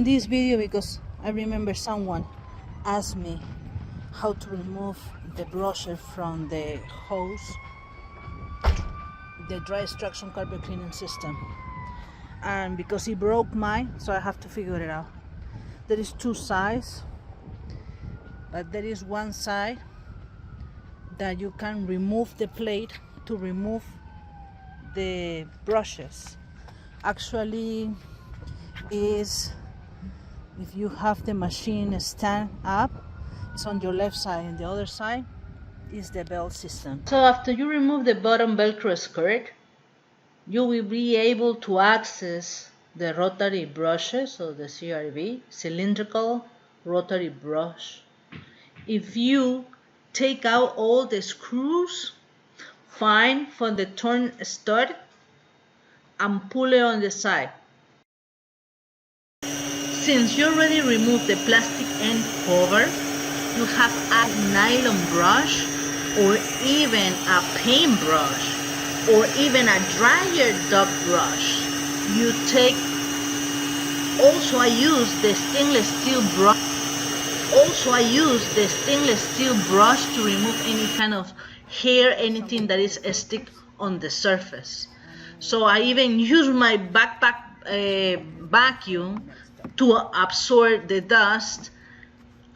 this video because I remember someone asked me how to remove the brusher from the hose, the dry extraction carpet cleaning system, and because he broke mine, so I have to figure it out. There is two sides, but there is one side that you can remove the plate to remove the brushes. Actually, is if you have the machine stand up, it's on your left side, and the other side is the belt system. So after you remove the bottom Velcro skirt, you will be able to access the rotary brushes, or the CRV, cylindrical rotary brush. If you take out all the screws, find from the torn stud and pull it on the side. Since you already removed the plastic end cover, you have a nylon brush or even a paintbrush or even a dryer duct brush. You take, also I use the stainless steel brush to remove any kind of hair, anything that is stick on the surface. So I even use my backpack vacuum to absorb the dust,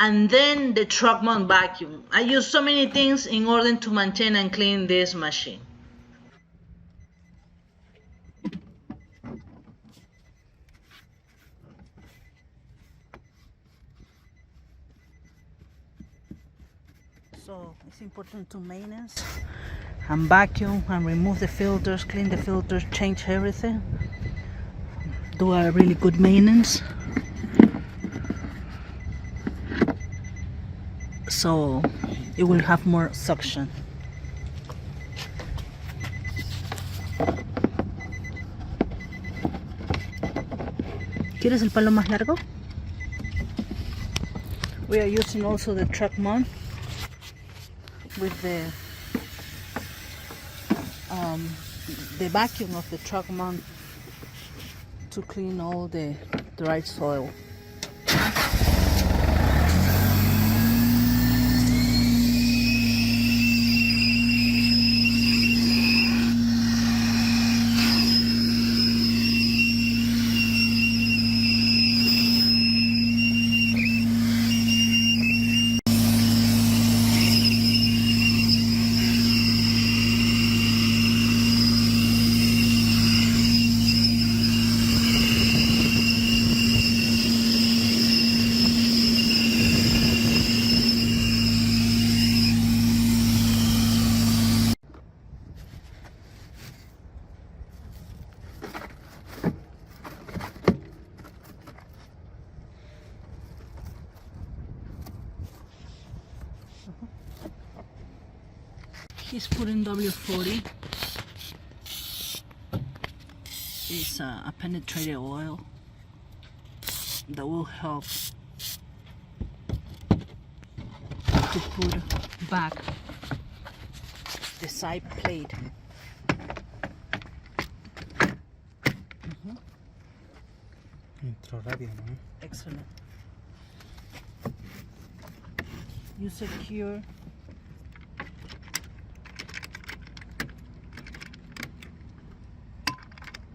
and then the truck mount vacuum. I use so many things in order to maintain and clean this machine. So it's important to maintenance and vacuum and remove the filters, clean the filters, change everything, do a really good maintenance, so it will have more suction. ¿Quieres el palo más largo? We are using also the truck mount with the vacuum of the truck mount to clean all the dry soil. He's putting W40. It's a penetrated oil that will help to put back the side plate. Entró rápido, ¿no? Excellent. You secure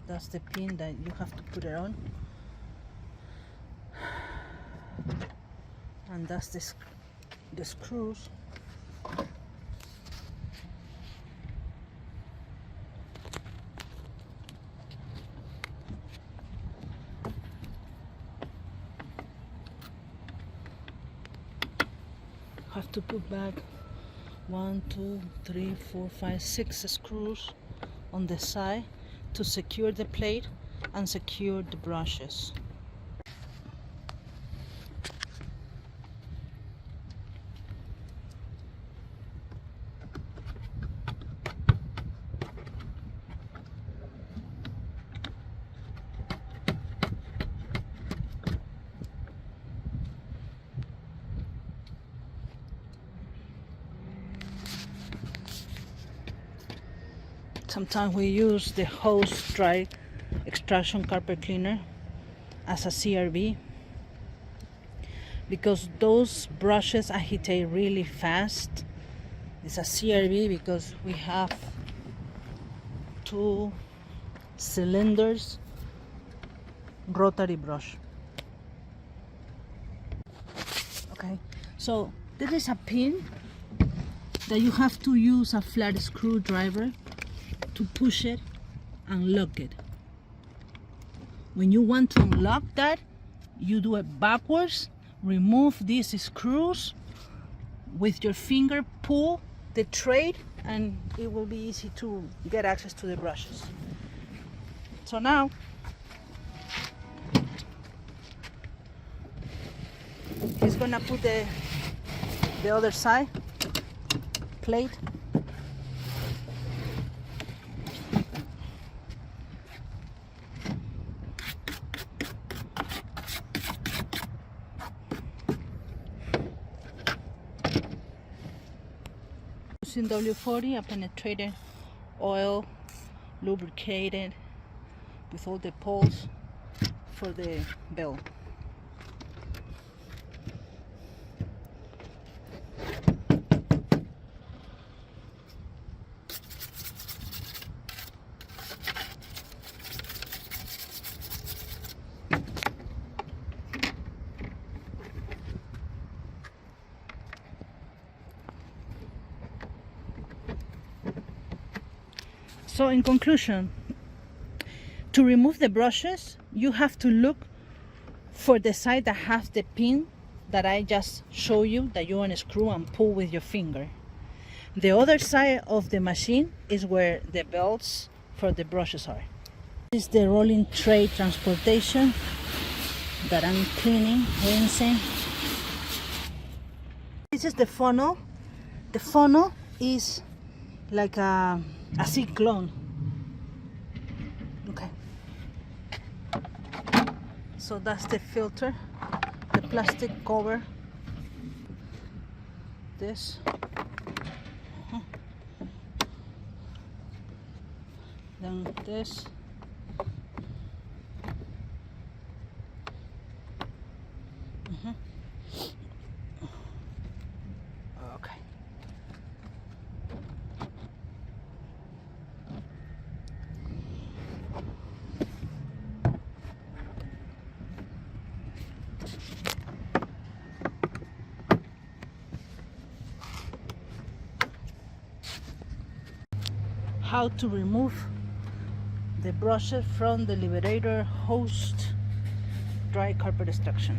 that's the pin that you have to put it on, and that's the screws. Have to put back 1, 2, 3, 4, 5, 6 screws on the side to secure the plate and secure the brushes. Sometimes we use the HOST dry extraction carpet cleaner as a CRV because those brushes agitate really fast. It's a CRV because we have 2 cylinders rotary brush. Okay, so there is a pin that you have to use a flat screwdriver to push it and lock it. When you want to unlock that, you do it backwards, remove these screws with your finger, pull the tray, and it will be easy to get access to the brushes. So now he's gonna put the other side plate. Using W40, a penetrated oil, lubricated with all the poles for the bell. So in conclusion, to remove the brushes, you have to look for the side that has the pin that I just showed you, that you unscrew and pull with your finger. The other side of the machine is where the belts for the brushes are. This is the rolling tray transportation that I'm cleaning, rinsing. This is the funnel. The funnel is like a cyclone. Okay, so that's the filter, the plastic cover, this, then this, okay. How to remove the brushes from the Liberator HOST dry carpet extraction.